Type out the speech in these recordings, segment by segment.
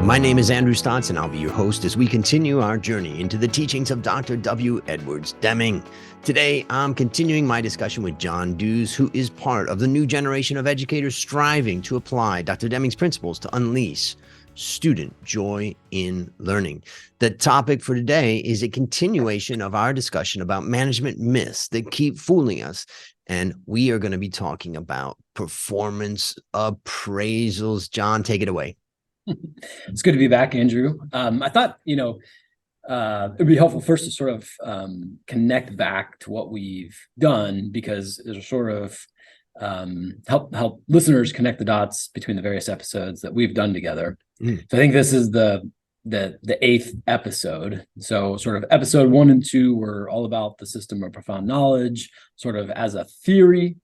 My name is Andrew Stotz, and I'll be your host as we continue our journey into the teachings of Dr. W. Edwards Deming. Today, I'm continuing my discussion with John Dews, who is part of the new generation of educators striving to apply Dr. Deming's principles to unleash student joy in learning. The topic for today is a continuation of our discussion about management myths that keep fooling us. And we are going to be talking about performance appraisals. John, take it away. It's good to be back, Andrew. I thought, it'd be helpful first to sort of connect back to what we've done, because it'll sort of help listeners connect the dots between the various episodes that we've done together. So I think this is the 8th episode. So sort of episode 1 and 2 were all about the system of profound knowledge, sort of as a theory.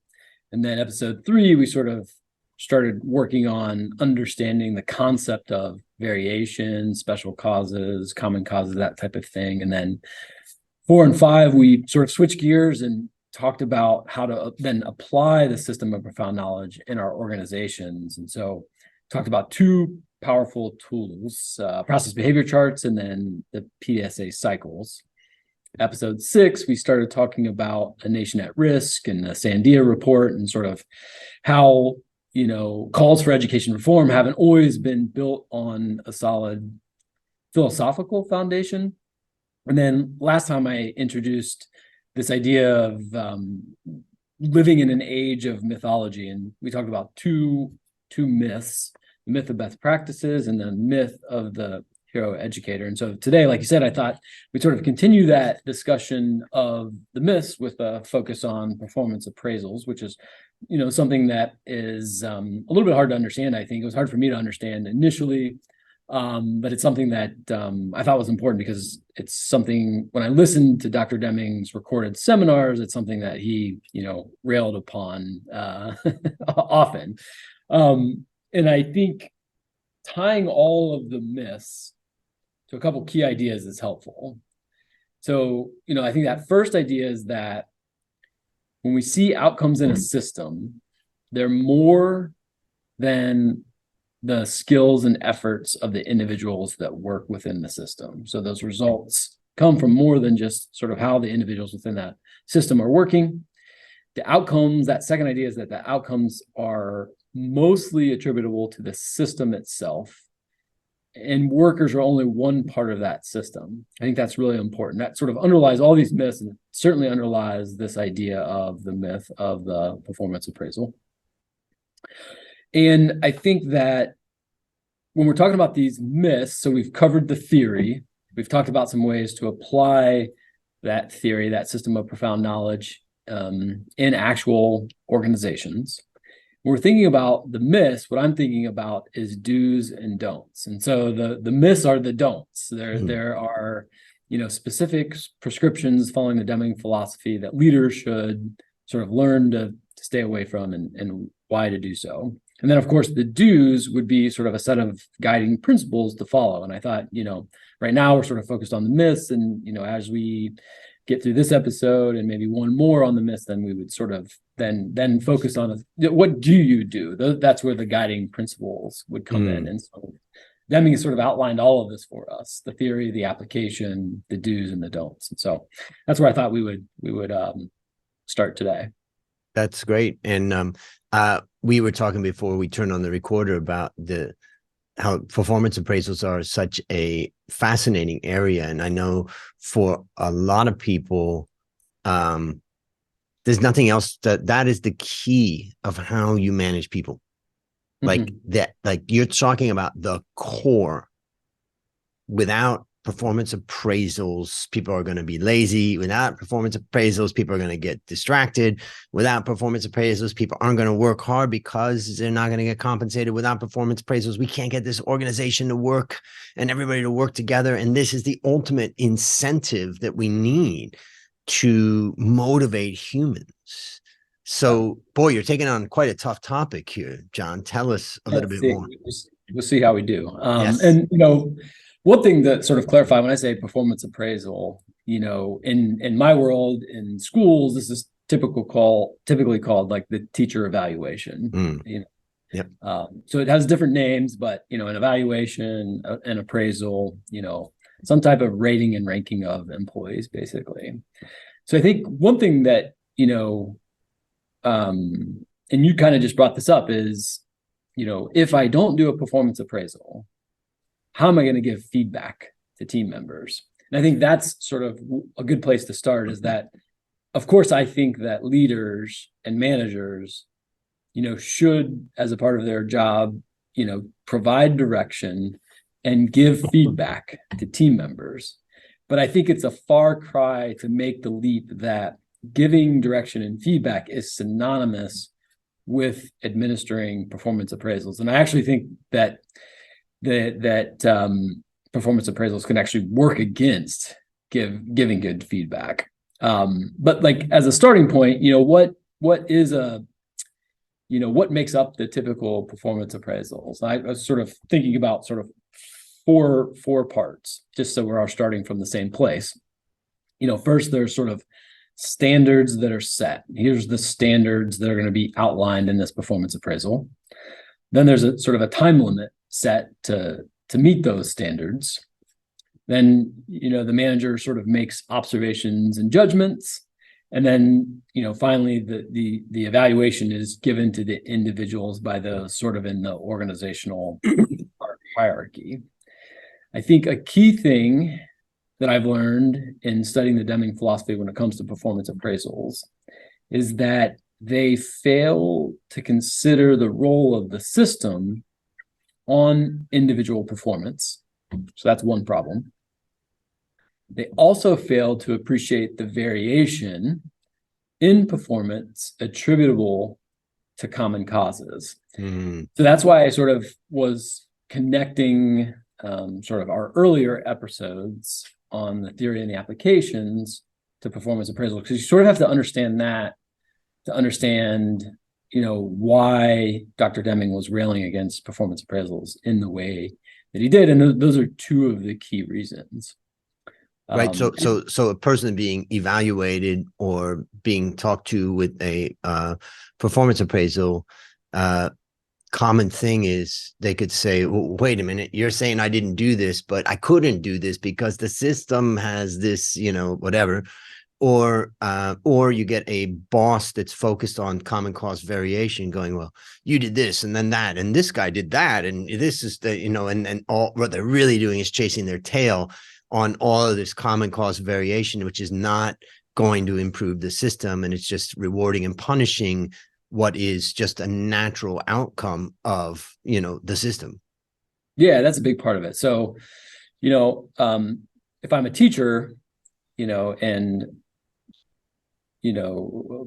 And then episode 3, we sort of started working on understanding the concept of variation, special causes, common causes, that type of thing. And then 4 and 5, we sort of switched gears and talked about how to then apply the system of profound knowledge in our organizations. And so talked about 2 powerful tools, process behavior charts, and then the PDSA cycles. Episode 6, we started talking about a nation at risk and the Sandia report, and sort of how calls for education reform haven't always been built on a solid philosophical foundation. And then last time I introduced this idea of living in an age of mythology, and we talked about two myths: the myth of best practices and the myth of the hero educator. And so today, like you said, I thought we'd sort of continue that discussion of the myths with a focus on performance appraisals, which is something that is a little bit hard to understand. I think it was hard for me to understand initially, but it's something that I thought was important, because it's something, when I listened to Dr. Deming's recorded seminars, it's something that he railed upon often. And I think tying all of the myths to a couple key ideas is helpful. So, I think that first idea is that when we see outcomes in a system, they're more than the skills and efforts of the individuals that work within the system. So those results come from more than just sort of how the individuals within that system are working. The outcomes, that second idea, is that the outcomes are mostly attributable to the system itself, and workers are only one part of that system. I think that's really important. That sort of underlies all these myths, and certainly underlies this idea of the myth of the performance appraisal. And I think that when we're talking about these myths, so we've covered the theory, we've talked about some ways to apply that theory, that system of profound knowledge, in actual organizations. When we're thinking about the myths, what I'm thinking about is do's and don'ts. And so the myths are the don'ts. There are specific prescriptions following the Deming philosophy that leaders should sort of learn to stay away from, and why to do so. And then, of course, the do's would be sort of a set of guiding principles to follow. And I thought, right now we're sort of focused on the myths, and as we get through this episode and maybe one more on the myths, then we would sort of then focus on what do you do? That's where the guiding principles would come in. And so Deming has sort of outlined all of this for us: the theory, the application, the do's and the don'ts. And so that's where I thought we would start today. That's great. And we were talking before we turned on the recorder about how performance appraisals are such a fascinating area. And I know for a lot of people, there's nothing else that is the key of how you manage people. Like that, like you're talking about the core. Without performance appraisals, people are going to be lazy. Without performance appraisals, people are going to get distracted. Without performance appraisals, people aren't going to work hard because they're not going to get compensated. Without performance appraisals, we can't get this organization to work and everybody to work together. And this is the ultimate incentive that we need to motivate humans. So, boy, you're taking on quite a tough topic here, John. Tell us a little bit more. We'll see how we do. Yes. And, one thing to sort of clarify, when I say performance appraisal, in my world, in schools, this is typically called like the teacher evaluation. Yep. So it has different names, but, an evaluation, an appraisal, some type of rating and ranking of employees, basically. So I think one thing that, and you kind of just brought this up is, if I don't do a performance appraisal, how am I going to give feedback to team members? And I think that's sort of a good place to start, is that, of course, I think that leaders and managers, should, as a part of their job, provide direction and give feedback to team members. But I think it's a far cry to make the leap that giving direction and feedback is synonymous with administering performance appraisals. And I actually think that performance appraisals can actually work against giving good feedback. But like, as a starting point, what makes up the typical performance appraisals? I was sort of thinking about sort of four parts, just so we're all starting from the same place. First, there's sort of standards that are set. Here's the standards that are going to be outlined in this performance appraisal. Then there's a sort of a time limit set to meet those standards. Then, the manager sort of makes observations and judgments. And then, finally, the evaluation is given to the individuals by those sort of in the organizational hierarchy. I think a key thing that I've learned in studying the Deming philosophy when it comes to performance appraisals is that they fail to consider the role of the system on individual performance. So that's one problem. They also fail to appreciate the variation in performance attributable to common causes. So that's why I sort of was connecting sort of our earlier episodes on the theory and the applications to performance appraisal, because you sort of have to understand that to understand, why Dr. Deming was railing against performance appraisals in the way that he did. And those are two of the key reasons. Right. So a person being evaluated or being talked to with a performance appraisal, common thing is they could say, well, wait a minute, you're saying I didn't do this, but I couldn't do this because the system has this, whatever. Or you get a boss that's focused on common cause variation going, well, you did this and then that, and this guy did that. And this is the, and all what they're really doing is chasing their tail on all of this common cause variation, which is not going to improve the system. And it's just rewarding and punishing what is just a natural outcome of, the system. Yeah, that's a big part of it. So, if I'm a teacher, and,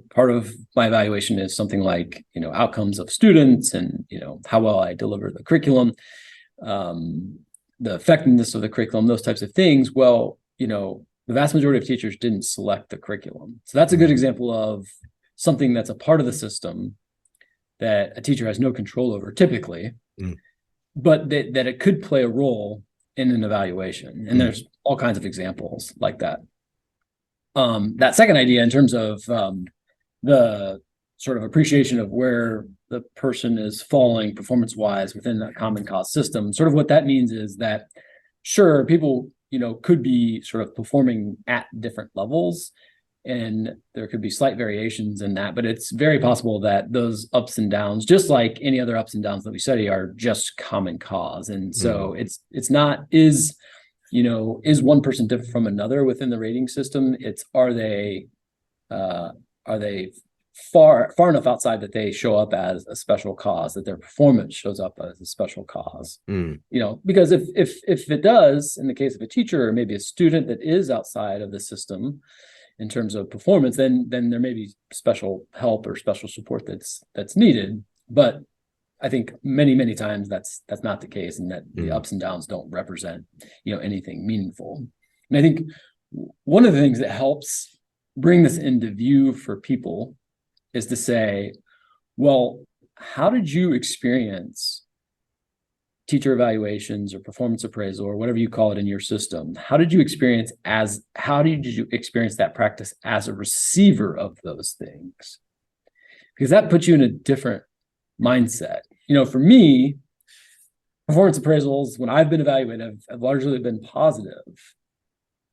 part of my evaluation is something like, outcomes of students and, how well I deliver the curriculum, the effectiveness of the curriculum, those types of things. Well, the vast majority of teachers didn't select the curriculum. So that's a good example of something that's a part of the system that a teacher has no control over typically, but that it could play a role in an evaluation. And there's all kinds of examples like that. That second idea in terms of the sort of appreciation of where the person is falling performance-wise within that common cause system, sort of what that means is that, sure, people, could be sort of performing at different levels, and there could be slight variations in that, but it's very possible that those ups and downs, just like any other ups and downs that we study, are just common cause. And so it's not, is one person different from another within the rating system? It's, are they far enough outside that they show up as a special cause, that their performance shows up as a special cause? Because if it does, in the case of a teacher or maybe a student that is outside of the system in terms of performance, then there may be special help or special support that's needed. But I think many times that's not the case, and that the ups and downs don't represent anything meaningful. And I think one of the things that helps bring this into view for people is to say, well, how did you experience teacher evaluations or performance appraisal or whatever you call it in your system? How did you experience that practice as a receiver of those things? Because that puts you in a different mindset. for me, performance appraisals, when I've been evaluated, have largely been positive,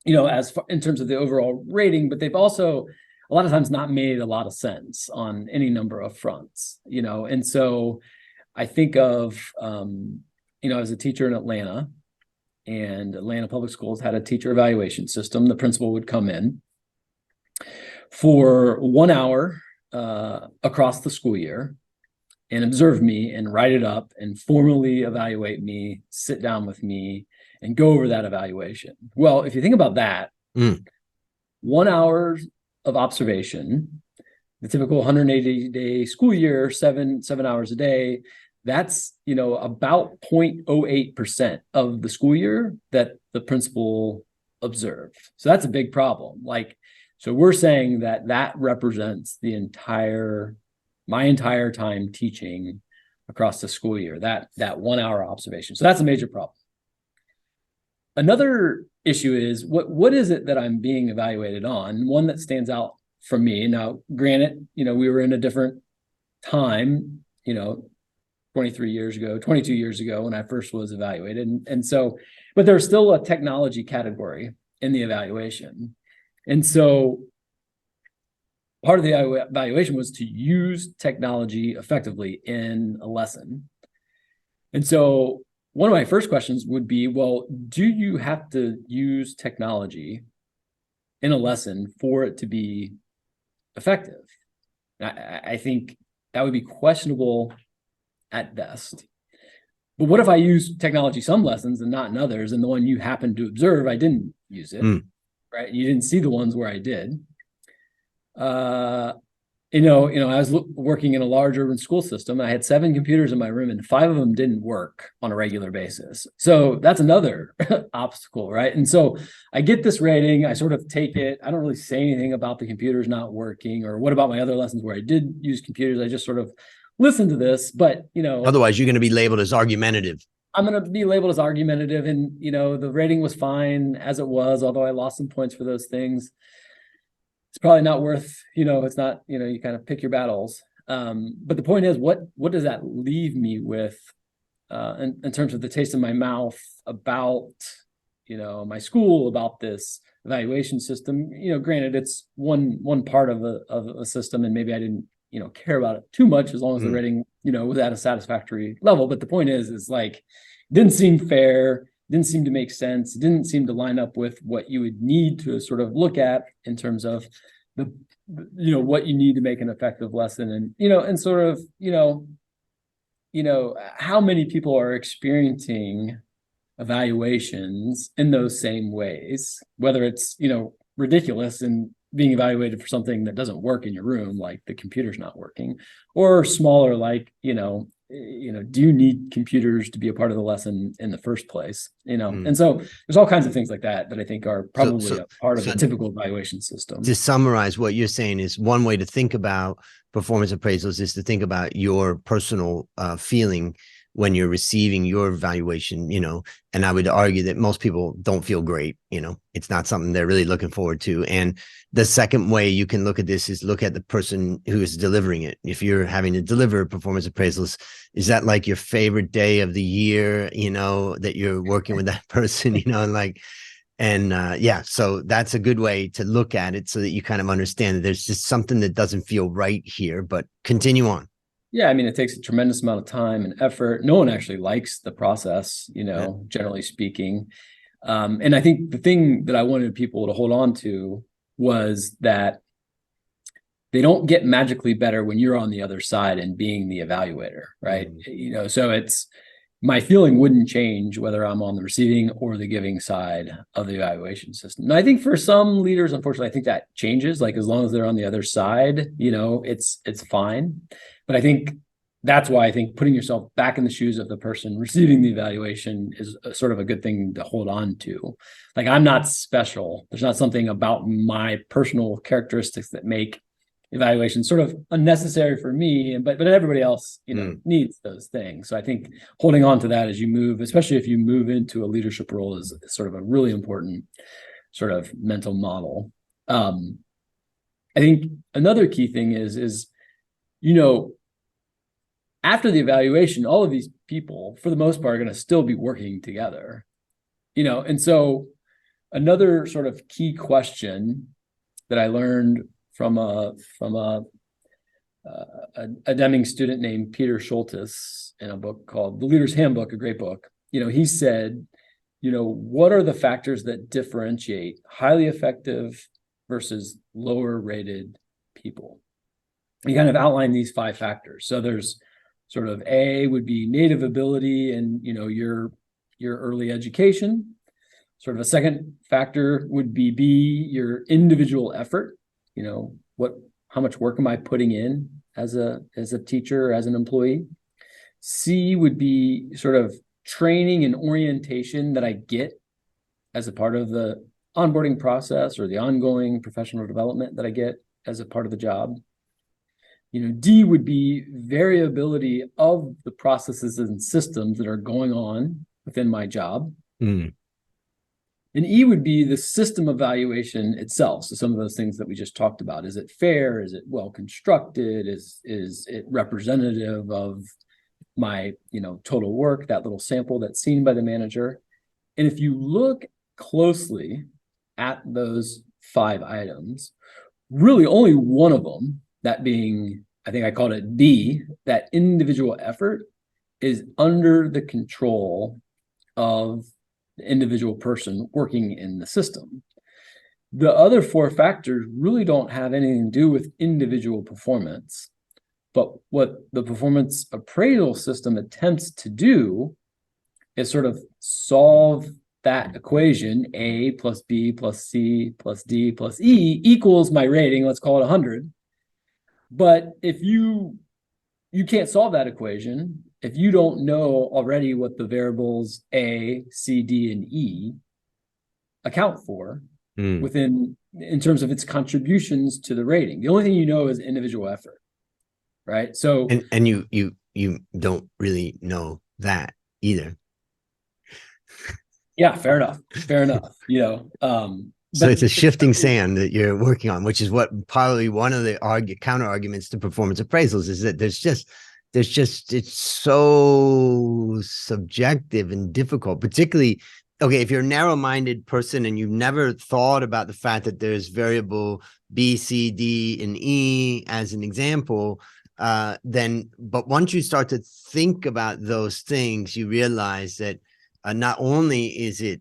as far, in terms of the overall rating, but they've also a lot of times not made a lot of sense on any number of fronts, and so I think of, I was a teacher in Atlanta, and Atlanta Public Schools had a teacher evaluation system. The principal would come in for 1 hour across the school year and observe me and write it up and formally evaluate me, sit down with me, and go over that evaluation. Well, if you think about that, 1 hour of observation, the typical 180-day school year, seven hours a day, that's, about 0.08% of the school year that the principal observed. So that's a big problem. So we're saying that represents my entire time teaching across the school year, that 1 hour observation. So that's a major problem. Another issue is what is it that I'm being evaluated on? One that stands out for me. Now, granted, we were in a different time, 22 years ago when I first was evaluated. And so, but there's still a technology category in the evaluation. And so part of the evaluation was to use technology effectively in a lesson. And so one of my first questions would be, well, do you have to use technology in a lesson for it to be effective? I think that would be questionable at best. But what if I use technology some lessons and not in others, and the one you happen to observe, I didn't use it, right? You didn't see the ones where I did. I was working in a large urban school system. I had 7 computers in my room, and 5 of them didn't work on a regular basis. So that's another obstacle, right? And so I get this rating, I sort of take it. I don't really say anything about the computers not working, or what about my other lessons where I did use computers. I just sort of listen to this, but otherwise you're going to be labeled as argumentative. I'm going to be labeled as argumentative, and the rating was fine as it was, although I lost some points for those things. It's probably not worth, it's not, you kind of pick your battles. But the point is, what does that leave me with in terms of the taste in my mouth about, my school, about this evaluation system? Granted, it's one part of a system, and maybe I didn't, care about it too much, as long as the rating, was at a satisfactory level. But the point is like, didn't seem fair, didn't seem to make sense, didn't seem to line up with what you would need to sort of look at in terms of what you need to make an effective lesson, and and sort of how many people are experiencing evaluations in those same ways, whether it's ridiculous and being evaluated for something that doesn't work in your room, like the computer's not working, or smaller, like do you need computers to be a part of the lesson in the first place? And so there's all kinds of things like that I think are probably a part of a typical evaluation system. To summarize, what you're saying is, one way to think about performance appraisals is to think about your personal feeling when you're receiving your evaluation, and I would argue that most people don't feel great. It's not something they're really looking forward to. And the second way you can look at this is look at the person who is delivering it. If you're having to deliver performance appraisals, is that like your favorite day of the year, that you're working with that person, so that's a good way to look at it, so that you kind of understand that there's just something that doesn't feel right here, but continue on. Yeah, I mean, it takes a tremendous amount of time and effort. No one actually likes the process, generally speaking. And I think the thing that I wanted people to hold on to was that they don't get magically better when you're on the other side and being the evaluator, right? So it's, my feeling wouldn't change whether I'm on the receiving or the giving side of the evaluation system. And I think for some leaders, unfortunately, I think that changes. Like, as long as they're on the other side, it's fine. But I think that's why I think putting yourself back in the shoes of the person receiving the evaluation is sort of a good thing to hold on to. Like, I'm not special. There's not something about my personal characteristics that make evaluation sort of unnecessary for me, but everybody else, needs those things. So I think holding on to that as you move, especially if you move into a leadership role, is sort of a really important sort of mental model. I think another key thing is after the evaluation, all of these people, for the most part, are going to still be working together, and so another sort of key question that I learned from a Deming student named Peter Schultes in a book called The Leader's Handbook, a great book. He said, what are the factors that differentiate highly effective versus lower rated people? He kind of outlined these 5 factors. So there's sort of A would be native ability and, your early education. Sort of a second factor would be B, your individual effort. How much work am I putting in as a teacher, as an employee? C would be sort of training and orientation that I get as a part of the onboarding process or the ongoing professional development that I get as a part of the job. D would be variability of the processes and systems that are going on within my job. And E would be the system evaluation itself. So some of those things that we just talked about. Is it fair? Is it well constructed? Is it representative of my, total work, that little sample that's seen by the manager? And if you look closely at those 5 items, really only one of them, that being, I think I called it B, that individual effort, is under the control of the individual person working in the system. The other 4 factors really don't have anything to do with individual performance, but what the performance appraisal system attempts to do is sort of solve that equation, A plus B plus C plus D plus E equals my rating, let's call it 100. But if you can't solve that equation if you don't know already what the variables A, C, D, and E account for in terms of its contributions to the rating. The only thing you know is individual effort, right? So and you don't really know that either. Yeah, fair enough. So it's a shifting sand that you're working on, which is what probably one of the counter arguments to performance appraisals is that it's so subjective and difficult, particularly, okay, if you're a narrow-minded person and you've never thought about the fact that there's variable B, C, D, and E as an example, but once you start to think about those things, you realize that not only is it,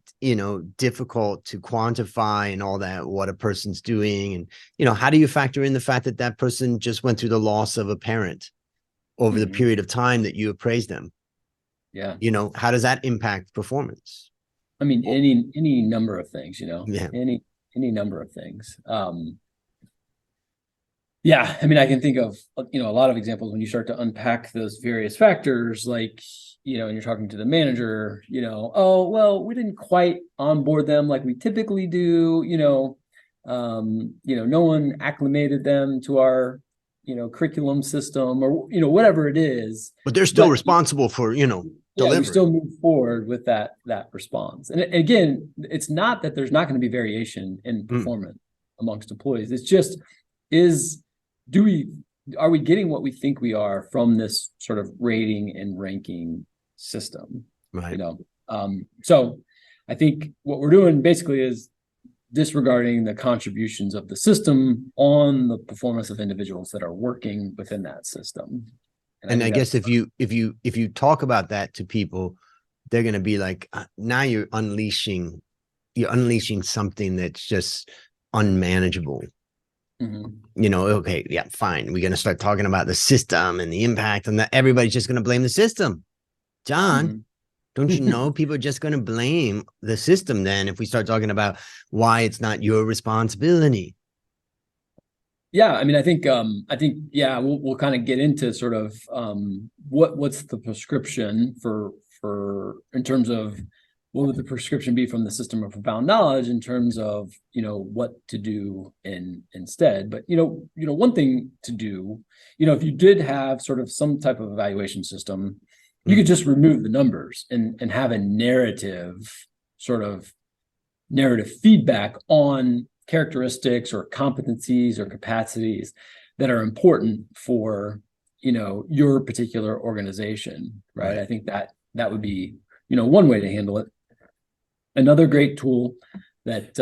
difficult to quantify and all that, what a person's doing. And, how do you factor in the fact that that person just went through the loss of a parent over the period of time that you appraised them? Yeah. How does that impact performance? I mean, any number of things, Yeah. any number of things. Yeah. I mean, I can think of, a lot of examples when you start to unpack those various factors, like, and you're talking to the manager, oh, well, we didn't quite onboard them like we typically do, no one acclimated them to our, curriculum system or, whatever it is. But they're still responsible for, delivery. We still move forward with that response. And again, it's not that there's not going to be variation in performance amongst employees. It's just, are we getting what we think we are from this sort of rating and ranking system? Right. So I think what we're doing basically is disregarding the contributions of the system on the performance of individuals that are working within that system. And I guess if you talk about that to people, they're going to be like, now you're unleashing something that's just unmanageable. Okay, yeah, fine. We're going to start talking about the system and the impact, and that everybody's just going to blame the system. John, don't you know people are just going to blame the system then if we start talking about why it's not your responsibility? Yeah, I mean, I think we'll kind of get into sort of what's the prescription for in terms of what would the prescription be from the system of profound knowledge in terms of what to do instead. But one thing to do, if you did have sort of some type of evaluation system, you could just remove the numbers and have a narrative feedback on characteristics or competencies or capacities that are important for your particular organization, right? Right. I think that would be, one way to handle it. Another great tool that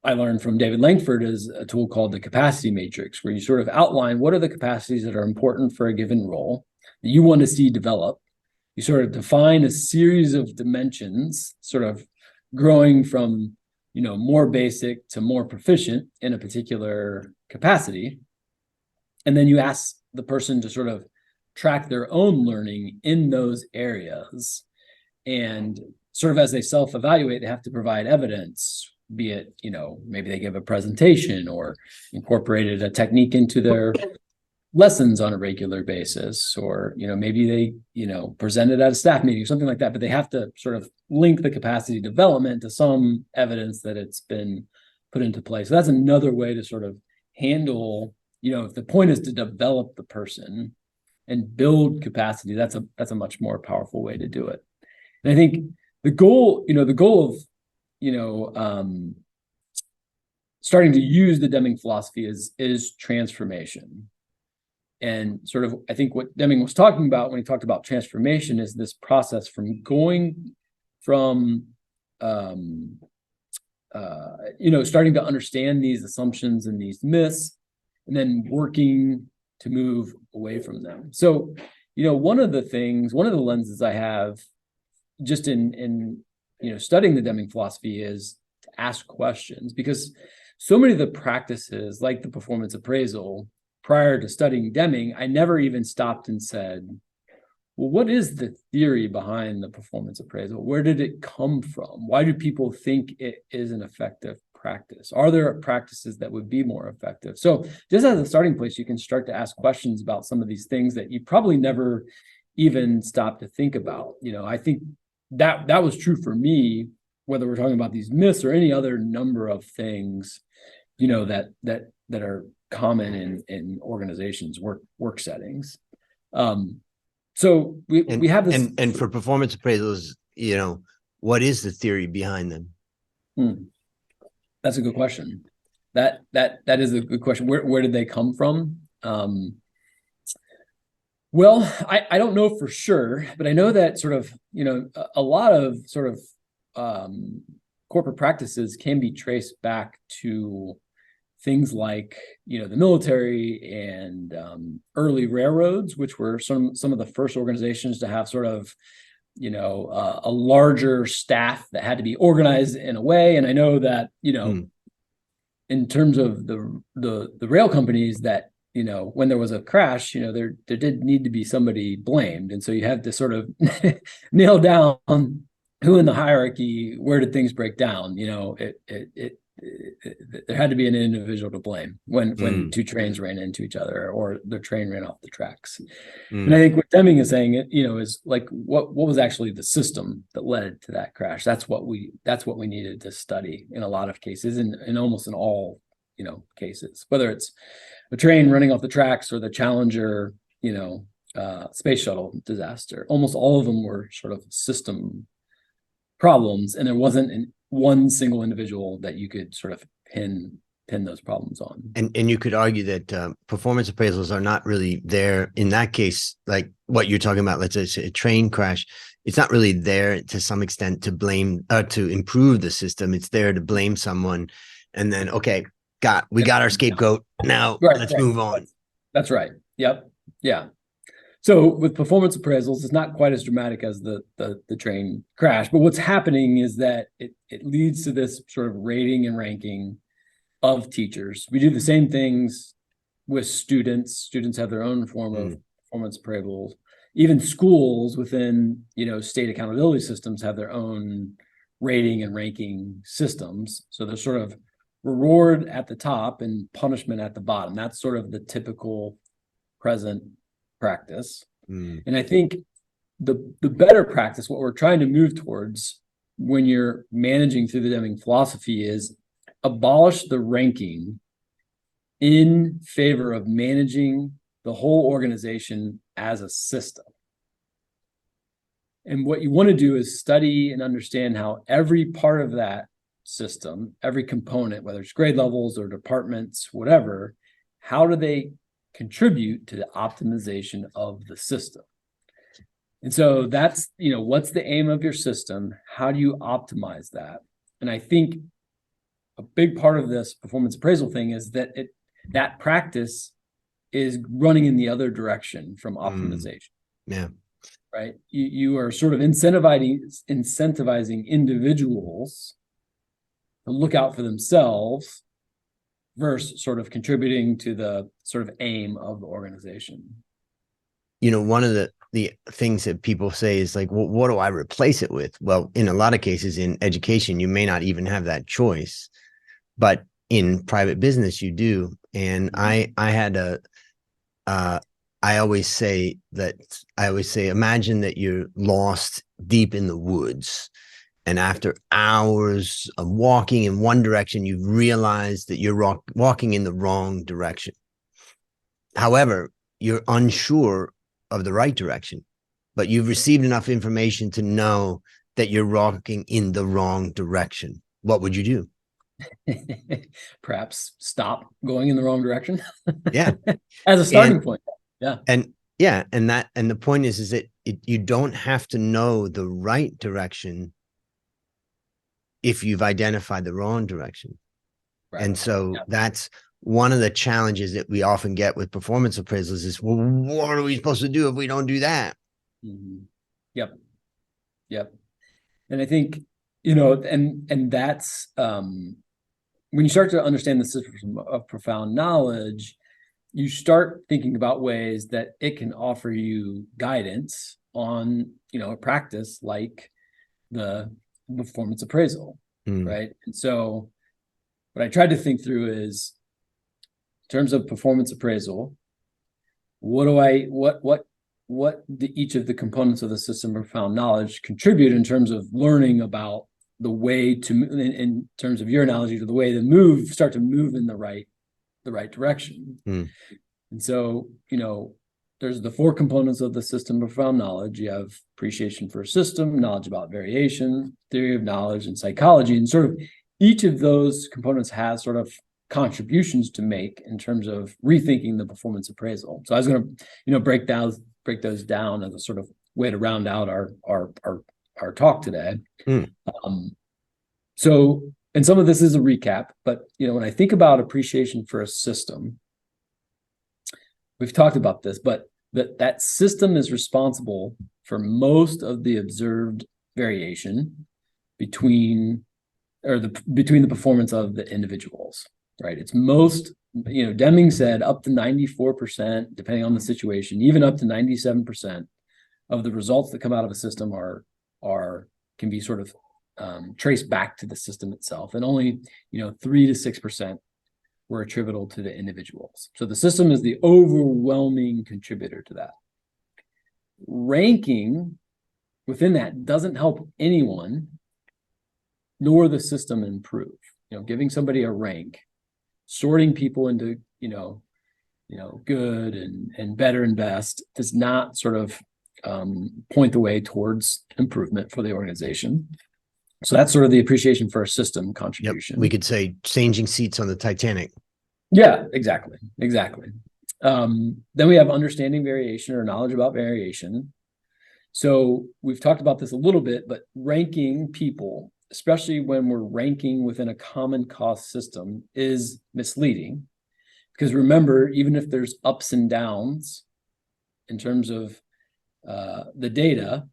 I learned from David Langford is a tool called the capacity matrix, where you sort of outline what are the capacities that are important for a given role that you want to see develop. You sort of define a series of dimensions, sort of growing from, more basic to more proficient in a particular capacity. And then you ask the person to sort of track their own learning in those areas. And sort of as they self-evaluate, they have to provide evidence, be it, maybe they give a presentation or incorporated a technique into their lessons on a regular basis, or, maybe they, presented at a staff meeting or something like that, but they have to sort of link the capacity development to some evidence that it's been put into place. So that's another way to sort of handle, if the point is to develop the person and build capacity, that's a much more powerful way to do it. And I think the goal of, starting to use the Deming philosophy is transformation. And sort of, I think what Deming was talking about when he talked about transformation is this process from going from, starting to understand these assumptions and these myths, and then working to move away from them. So, one of the lenses I have just in studying the Deming philosophy is to ask questions, because so many of the practices, like the performance appraisal, prior to studying Deming, I never even stopped and said, well, what is the theory behind the performance appraisal? Where did it come from? Why do people think it is an effective practice? Are there practices that would be more effective? So just as a starting place, you can start to ask questions about some of these things that you probably never even stopped to think about. I think that was true for me, whether we're talking about these myths or any other number of things, that are common in organizations, work settings. So we have this, and for performance appraisals, what is the theory behind them? That's a good question. That is a good question. Where did they come from? Well, I don't know for sure, but I know that sort of, a lot of sort of corporate practices can be traced back to things like, the military and early railroads, which were some of the first organizations to have sort of, a larger staff that had to be organized in a way. And I know that, in terms of the rail companies, that, when there was a crash, there did need to be somebody blamed. And so you had to sort of nail down who in the hierarchy, where did things break down? There had to be an individual to blame when two trains ran into each other or the train ran off the tracks. And I think what Deming is saying, is like, what was actually the system that led to that crash? That's what we needed to study in a lot of cases, and almost in all, cases, whether it's a train running off the tracks or the Challenger, space shuttle disaster. Almost all of them were sort of system problems, and there wasn't one single individual that you could sort of pin those problems on. And you could argue that performance appraisals are not really there in that case, like what you're talking about. Let's say a train crash. It's not really there to some extent to blame to improve the system. It's there to blame someone, and then we got our scapegoat. Now let's move on. That's right. Yep. Yeah. So with performance appraisals, it's not quite as dramatic as the train crash, but what's happening is that it leads to this sort of rating and ranking of teachers. We do the same things with students. Students have their own form of performance appraisals. Even schools within, state accountability systems have their own rating and ranking systems. So there's sort of reward at the top and punishment at the bottom. That's sort of the typical present practice. And I think the better practice, what we're trying to move towards when you're managing through the Deming philosophy, is abolish the ranking in favor of managing the whole organization as a system. And what you want to do is study and understand how every part of that system, every component, whether it's grade levels or departments, whatever, how do they contribute to the optimization of the system. And so that's, what's the aim of your system? How do you optimize that? And I think a big part of this performance appraisal thing is that that practice is running in the other direction from optimization. Yeah. Right. You are sort of incentivizing individuals to look out for themselves versus sort of contributing to the sort of aim of the organization. One of the things that people say is like, well, what do I replace it with? Well, in a lot of cases in education, you may not even have that choice, but in private business, you do. And I always say, imagine that you're lost deep in the woods. And after hours of walking in one direction, you've realized that you're walking in the wrong direction. However, you're unsure of the right direction, but you've received enough information to know that you're walking in the wrong direction. What would you do? Perhaps stop going in the wrong direction. Yeah. As a starting point. Yeah. And the point is that you don't have to know the right direction if you've identified the wrong direction. Right. And so that's one of the challenges that we often get with performance appraisals is, well, what are we supposed to do if we don't do that? Mm-hmm. Yep. And I think, and that's, when you start to understand the system of profound knowledge, you start thinking about ways that it can offer you guidance on, a practice like the performance appraisal, right? And so what I tried to think through is, in terms of performance appraisal, what do each of the components of the system of profound knowledge contribute in terms of learning about the way to, in terms of your analogy, to the way to start to move in the right direction. And so, there's the four components of the system of profound knowledge. You have appreciation for a system, knowledge about variation, theory of knowledge, and psychology. And sort of each of those components has sort of contributions to make in terms of rethinking the performance appraisal. So I was going to, break those down as a sort of way to round out our talk today. So, and some of this is a recap, but when I think about appreciation for a system, we've talked about this, but that system is responsible for most of the observed variation between the performance of the individuals, right? It's most, Deming said up to 94%, depending on the situation, even up to 97% of the results that come out of a system can be sort of traced back to the system itself, and only 3 to 6% were attributable to the individuals. So the system is the overwhelming contributor to that. Ranking within that doesn't help anyone, nor the system improve. Giving somebody a rank, sorting people into good and better and best does not sort of point the way towards improvement for the organization. So that's sort of the appreciation for a system contribution. Yep. We could say changing seats on the Titanic. Yeah, exactly. Then we have understanding variation or knowledge about variation. So we've talked about this a little bit, but ranking people, especially when we're ranking within a common cost system, is misleading. Because remember, even if there's ups and downs in terms of the data,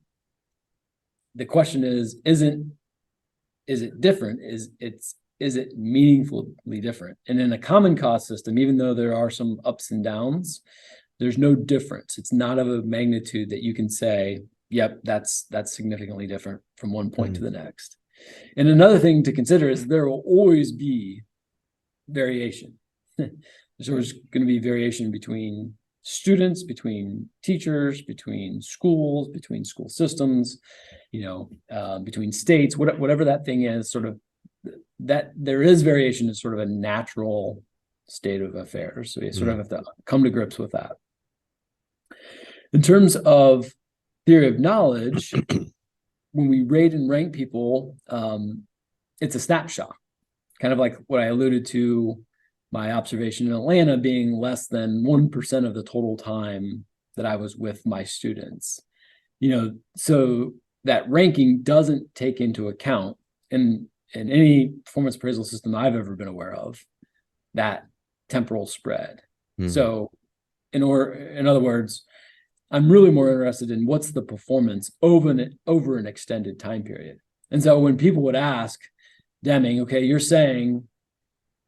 the question is it different? Is it meaningfully different? And in a common cost system, even though there are some ups and downs, there's no difference. It's not of a magnitude that you can say, yep, that's significantly different from one point to the next. And another thing to consider is there will always be variation. There's always going to be variation between students, between teachers, between schools, between school systems, between states, whatever that thing is, sort of that there is variation is sort of a natural state of affairs. So you sort of have to come to grips with that. In terms of theory of knowledge, when we rate and rank people, it's a snapshot, kind of like what I alluded to my observation in Atlanta being less than 1% of the total time that I was with my students. So that ranking doesn't take into account in any performance appraisal system I've ever been aware of, that temporal spread. So in other words, I'm really more interested in what's the performance over an extended time period. And so when people would ask Deming, okay, you're saying,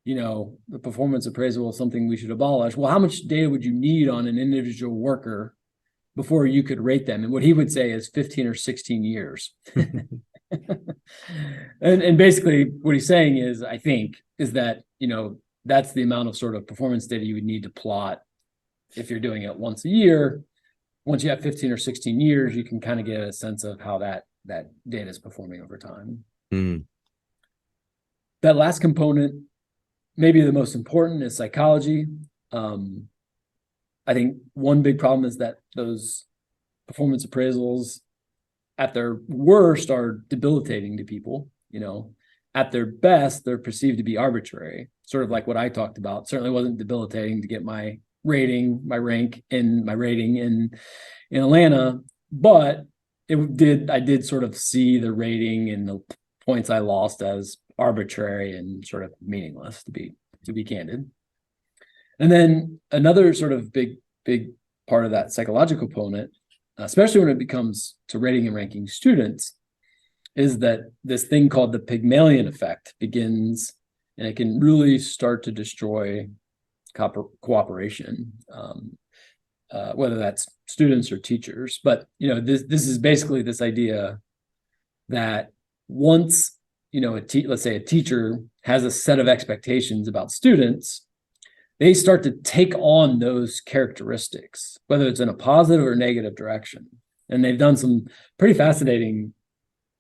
the performance appraisal is something we should abolish. Well, how much data would you need on an individual worker before you could rate them? And what he would say is 15 or 16 years. and basically what he's saying is, I think, is that, that's the amount of sort of performance data you would need to plot if you're doing it once a year. Once you have 15 or 16 years, you can kind of get a sense of how that data is performing over time. That last component, maybe the most important, is psychology. I think one big problem is that those performance appraisals at their worst are debilitating to people. At their best, they're perceived to be arbitrary, sort of like what I talked about. Certainly wasn't debilitating to get my rating, my rank, and my rating in Atlanta, but I did sort of see the rating and the points I lost as arbitrary and sort of meaningless, to be candid. And then another sort of big part of that psychological component, especially when it becomes to rating and ranking students, is that this thing called the Pygmalion effect begins, and it can really start to destroy cooperation, whether that's students or teachers. But this is basically this idea that once let's say a teacher has a set of expectations about students, they start to take on those characteristics, whether it's in a positive or negative direction. And they've done some pretty fascinating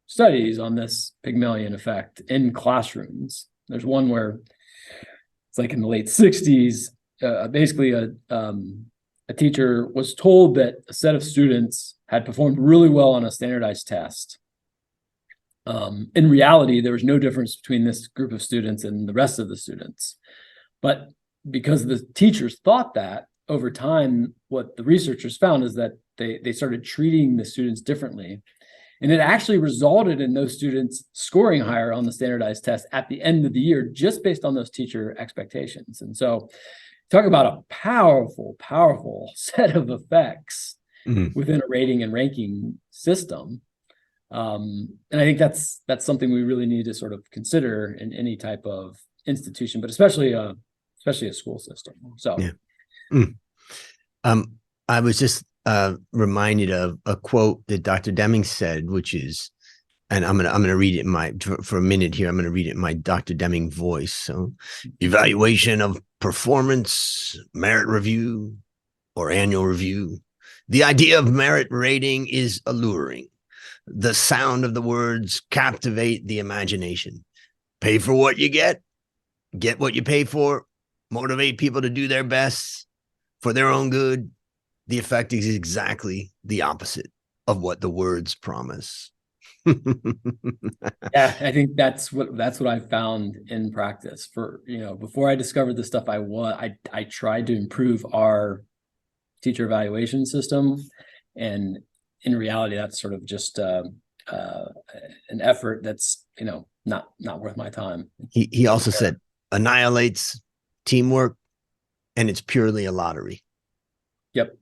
studies on this Pygmalion effect in classrooms. There's one where it's like in the late 60s, basically a teacher was told that a set of students had performed really well on a standardized test. In reality, there was no difference between this group of students and the rest of the students. But because the teachers thought that, over time, what the researchers found is that they started treating the students differently. And it actually resulted in those students scoring higher on the standardized test at the end of the year, just based on those teacher expectations. And so talk about a powerful, powerful set of effects within a rating and ranking system. And I think that's something we really need to sort of consider in any type of institution, but especially a school system. So, I was just reminded of a quote that Dr. Deming said, which is, and I'm gonna read it for a minute here. I'm gonna read it in my Dr. Deming voice. So, evaluation of performance, merit review, or annual review. The idea of merit rating is alluring. The sound of the words captivate the imagination. Pay for what you get what you pay for, motivate people to do their best for their own good. The effect is exactly the opposite of what the words promise. Yeah, I think that's what I found in practice. For before I discovered the stuff I tried to improve our teacher evaluation system, and in reality, that's sort of just an effort that's not worth my time. He also said annihilates teamwork, and it's purely a lottery. Yep.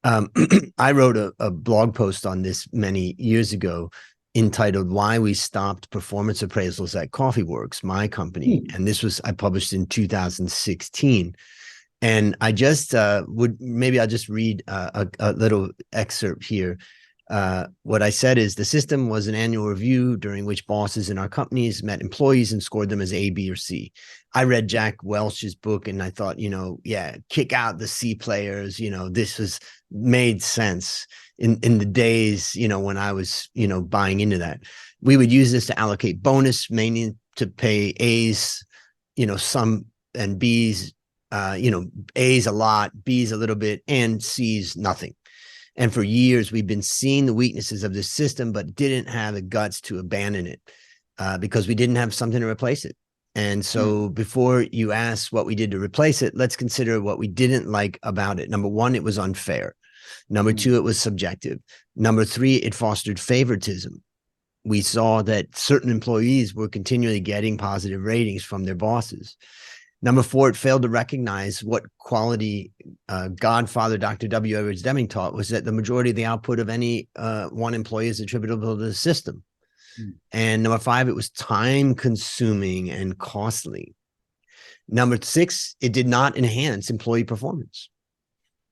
I wrote a blog post on this many years ago entitled "Why We Stopped Performance Appraisals at CoffeeWorks," my company, and I published in 2016. And I just maybe I'll just read a little excerpt here. What I said is, the system was an annual review during which bosses in our companies met employees and scored them as A, B, or C. I read Jack Welch's book and I thought, kick out the C players. This made sense in the days, when I was, buying into that. We would use this to allocate bonus, mainly to pay A's, some, and B's, A's a lot, B's a little bit, and C's nothing. And for years, we've been seeing the weaknesses of this system, but didn't have the guts to abandon it because we didn't have something to replace it. And so before you ask what we did to replace it, let's consider what we didn't like about it. Number one, it was unfair. Number two, it was subjective. Number three, it fostered favoritism. We saw that certain employees were continually getting positive ratings from their bosses. Number four, it failed to recognize what quality Godfather Dr. W. Edwards Deming taught, was that the majority of the output of any one employee is attributable to the system. And number five, it was time consuming and costly. Number six, it did not enhance employee performance.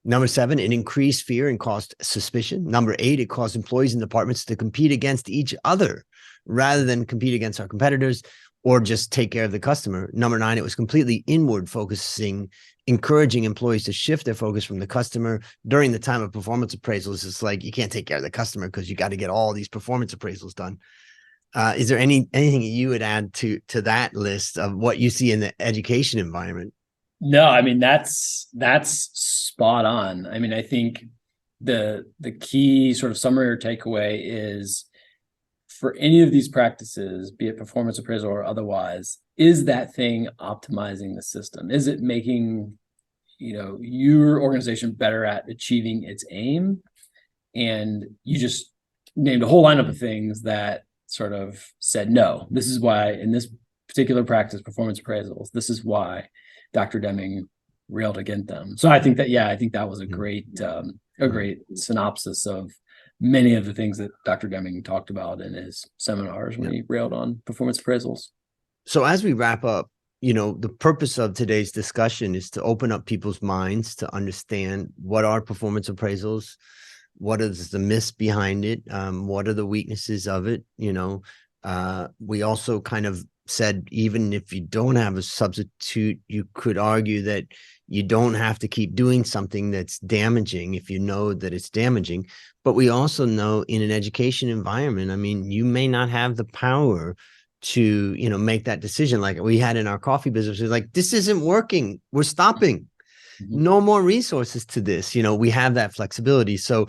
Number seven, it increased fear and caused suspicion. Number eight, it caused employees and departments to compete against each other rather than compete against our competitors or just take care of the customer. Number nine, it was completely inward focusing, encouraging employees to shift their focus from the customer during the time of performance appraisals. It's like, you can't take care of the customer because you got to get all these performance appraisals done. Is there anything you would add to that list of what you see in the education environment? No, I mean, that's spot on. I mean, I think the key sort of summary or takeaway is, for any of these practices, be it performance appraisal or otherwise, is that thing optimizing the system? Is it making, your organization better at achieving its aim? And you just named a whole lineup of things that sort of said, no, this is why in this particular practice, performance appraisals, this is why Dr. Deming railed against them. So I think that was a great synopsis of many of the things that Dr. Deming talked about in his seminars when he railed on performance appraisals. So as we wrap up, the purpose of today's discussion is to open up people's minds to understand what are performance appraisals, what is the myths behind it, what are the weaknesses of it. We also kind of said, even if you don't have a substitute, you could argue that you don't have to keep doing something that's damaging if you know that it's damaging. But we also know in an education environment, I mean, you may not have the power to, make that decision. Like we had in our coffee business, it's like, this isn't working. We're stopping. No more resources to this. We have that flexibility. So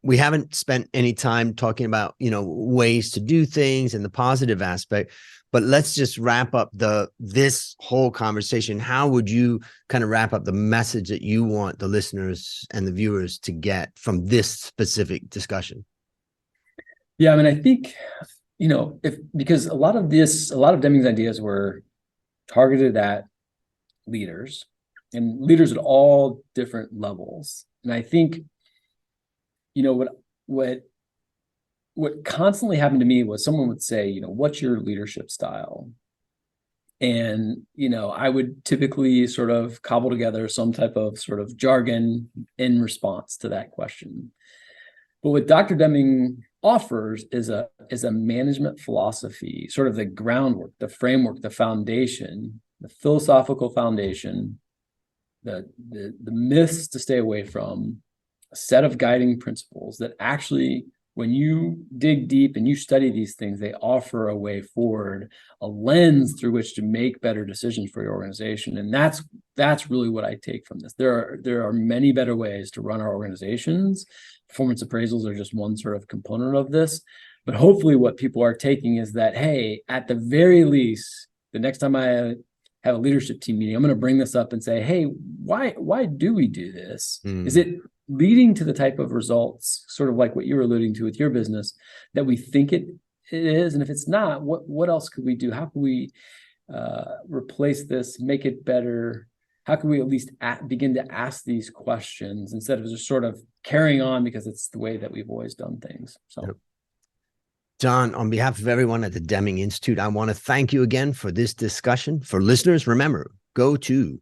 we haven't spent any time talking about, ways to do things and the positive aspect. But let's just wrap up this whole conversation. How would you kind of wrap up the message that you want the listeners and the viewers to get from this specific discussion? Yeah, I mean, I think, because a lot of Deming's ideas were targeted at leaders and leaders at all different levels. And I think, what constantly happened to me was someone would say, what's your leadership style? And, I would typically sort of cobble together some type of sort of jargon in response to that question. But what Dr. Deming offers is a management philosophy, sort of the groundwork, the framework, the foundation, the philosophical foundation, the myths to stay away from, a set of guiding principles that actually, when you dig deep and you study these things, they offer a way forward, a lens through which to make better decisions for your organization. And that's really what I take from this. There are many better ways to run our organizations. Performance appraisals are just one sort of component of this. But hopefully what people are taking is that, hey, at the very least, the next time I have a leadership team meeting, I'm going to bring this up and say, hey, why do we do this? Is it leading to the type of results, sort of like what you were alluding to with your business, that we think it is? And if it's not, what else could we do? How can we replace this, make it better? How can we at least begin to ask these questions instead of just sort of carrying on because it's the way that we've always done things? So, yep. John, on behalf of everyone at the Deming Institute, I want to thank you again for this discussion. For listeners, remember, go to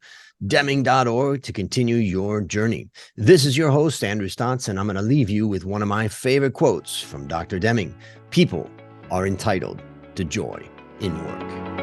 Deming.org to continue your journey. This is your host, Andrew Stotz, and I'm going to leave you with one of my favorite quotes from Dr. Deming. People are entitled to joy in work.